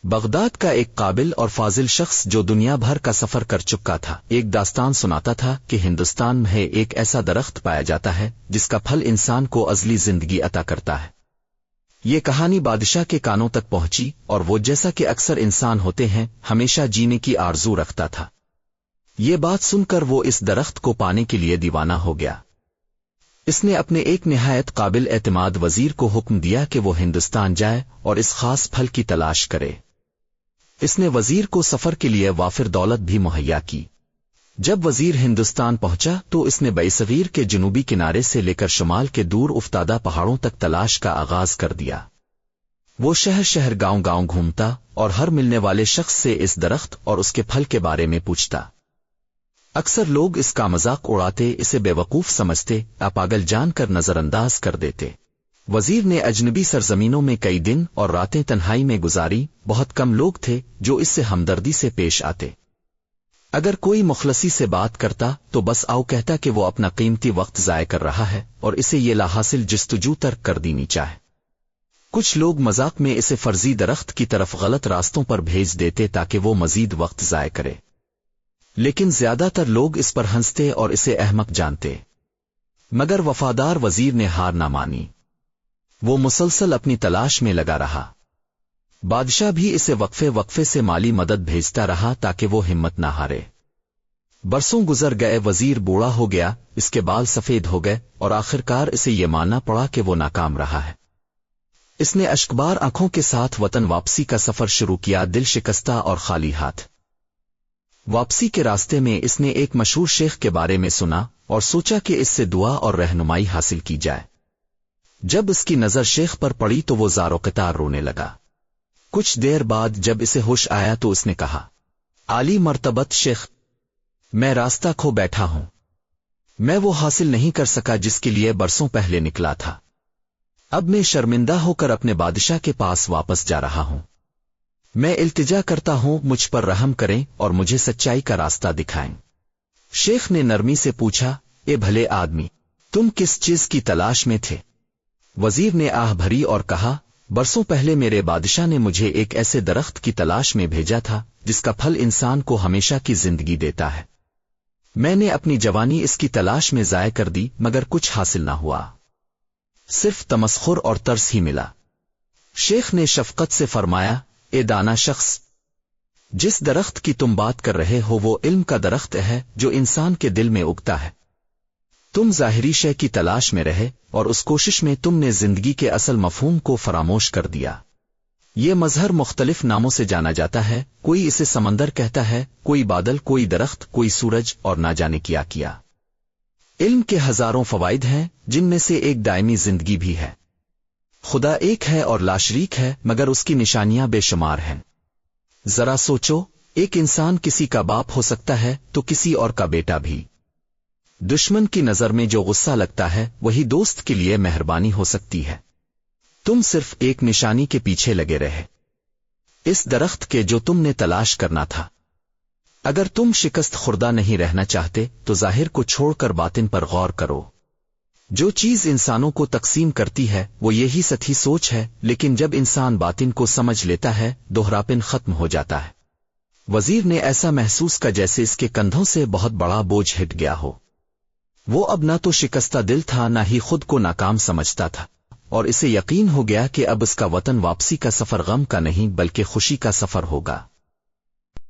Baghdad کا ایک قابل اور فاضل شخص جو دنیا بھر کا سفر کر چکا تھا ایک داستان سناتا تھا کہ ہندوستان میں ایک ایسا درخت پایا جاتا ہے جس کا پھل انسان کو ازلی زندگی عطا کرتا ہے۔ یہ کہانی بادشاہ کے کانوں تک پہنچی اور وہ جیسا کہ اکثر انسان ہوتے ہیں ہمیشہ جینے کی آرزو رکھتا تھا۔ یہ بات سن کر وہ اس درخت کو پانے کے لیے دیوانہ ہو گیا۔ اس نے اپنے ایک نہایت قابل اعتماد وزیر کو حکم دیا کہ وہ ہندوستان جائے اور اس خاص پھل کی تلاش کرے۔ اس نے وزیر کو سفر کے لیے وافر دولت بھی مہیا کی۔ جب وزیر ہندوستان پہنچا تو اس نے برصغیر کے جنوبی کنارے سے لے کر شمال کے دور افتادہ پہاڑوں تک تلاش کا آغاز کر دیا۔ وہ شہر شہر گاؤں گاؤں گھومتا اور ہر ملنے والے شخص سے اس درخت اور اس کے پھل کے بارے میں پوچھتا۔ اکثر لوگ اس کا مذاق اڑاتے، اسے بے وقوف سمجھتے، پاگل جان کر نظر انداز کر دیتے۔ وزیر نے اجنبی سرزمینوں میں کئی دن اور راتیں تنہائی میں گزاری۔ بہت کم لوگ تھے جو اس سے ہمدردی سے پیش آتے۔ اگر کوئی مخلصی سے بات کرتا تو بس آؤ کہتا کہ وہ اپنا قیمتی وقت ضائع کر رہا ہے اور اسے یہ لا حاصل جستجو ترک کر دینی چاہے۔ کچھ لوگ مذاق میں اسے فرضی درخت کی طرف غلط راستوں پر بھیج دیتے تاکہ وہ مزید وقت ضائع کرے، لیکن زیادہ تر لوگ اس پر ہنستے اور اسے احمق جانتے۔ مگر وفادار وزیر نے ہار نہ مانی۔ وہ مسلسل اپنی تلاش میں لگا رہا۔ بادشاہ بھی اسے وقفے وقفے سے مالی مدد بھیجتا رہا تاکہ وہ ہمت نہ ہارے۔ برسوں گزر گئے، وزیر بوڑھا ہو گیا، اس کے بال سفید ہو گئے اور آخرکار اسے یہ ماننا پڑا کہ وہ ناکام رہا ہے۔ اس نے اشکبار آنکھوں کے ساتھ وطن واپسی کا سفر شروع کیا، دل شکستہ اور خالی ہاتھ۔ واپسی کے راستے میں اس نے ایک مشہور شیخ کے بارے میں سنا اور سوچا کہ اس سے دعا اور رہنمائی حاصل کی جائے۔ جب اس کی نظر شیخ پر پڑی تو وہ زار و قطار رونے لگا۔ کچھ دیر بعد جب اسے ہوش آیا تو اس نے کہا، عالی مرتبت شیخ، میں راستہ کھو بیٹھا ہوں۔ میں وہ حاصل نہیں کر سکا جس کے لیے برسوں پہلے نکلا تھا۔ اب میں شرمندہ ہو کر اپنے بادشاہ کے پاس واپس جا رہا ہوں۔ میں التجا کرتا ہوں مجھ پر رحم کریں اور مجھے سچائی کا راستہ دکھائیں۔ شیخ نے نرمی سے پوچھا، اے بھلے آدمی، تم کس چیز کی تلاش میں تھے؟ وزیر نے آہ بھری اور کہا، برسوں پہلے میرے بادشاہ نے مجھے ایک ایسے درخت کی تلاش میں بھیجا تھا جس کا پھل انسان کو ہمیشہ کی زندگی دیتا ہے۔ میں نے اپنی جوانی اس کی تلاش میں ضائع کر دی مگر کچھ حاصل نہ ہوا، صرف تمسخر اور ترس ہی ملا۔ شیخ نے شفقت سے فرمایا، اے دانا شخص، جس درخت کی تم بات کر رہے ہو وہ علم کا درخت ہے جو انسان کے دل میں اگتا ہے۔ تم ظاہری شے کی تلاش میں رہے اور اس کوشش میں تم نے زندگی کے اصل مفہوم کو فراموش کر دیا۔ یہ مظہر مختلف ناموں سے جانا جاتا ہے، کوئی اسے سمندر کہتا ہے، کوئی بادل، کوئی درخت، کوئی سورج اور نہ جانے کیا کیا۔ علم کے ہزاروں فوائد ہیں جن میں سے ایک دائمی زندگی بھی ہے۔ خدا ایک ہے اور لاشریک ہے مگر اس کی نشانیاں بے شمار ہیں۔ ذرا سوچو، ایک انسان کسی کا باپ ہو سکتا ہے تو کسی اور کا بیٹا بھی۔ دشمن کی نظر میں جو غصہ لگتا ہے وہی دوست کے لیے مہربانی ہو سکتی ہے۔ تم صرف ایک نشانی کے پیچھے لگے رہے، اس درخت کے جو تم نے تلاش کرنا تھا۔ اگر تم شکست خوردہ نہیں رہنا چاہتے تو ظاہر کو چھوڑ کر باطن پر غور کرو۔ جو چیز انسانوں کو تقسیم کرتی ہے وہ یہی سچی سوچ ہے، لیکن جب انسان باطن کو سمجھ لیتا ہے دوہراپن ختم ہو جاتا ہے۔ وزیر نے ایسا محسوس کیا جیسے اس کے کندھوں سے بہت بڑا بوجھ ہٹ گیا ہو۔ وہ اب نہ تو شکستہ دل تھا نہ ہی خود کو ناکام سمجھتا تھا، اور اسے یقین ہو گیا کہ اب اس کا وطن واپسی کا سفر غم کا نہیں بلکہ خوشی کا سفر ہوگا۔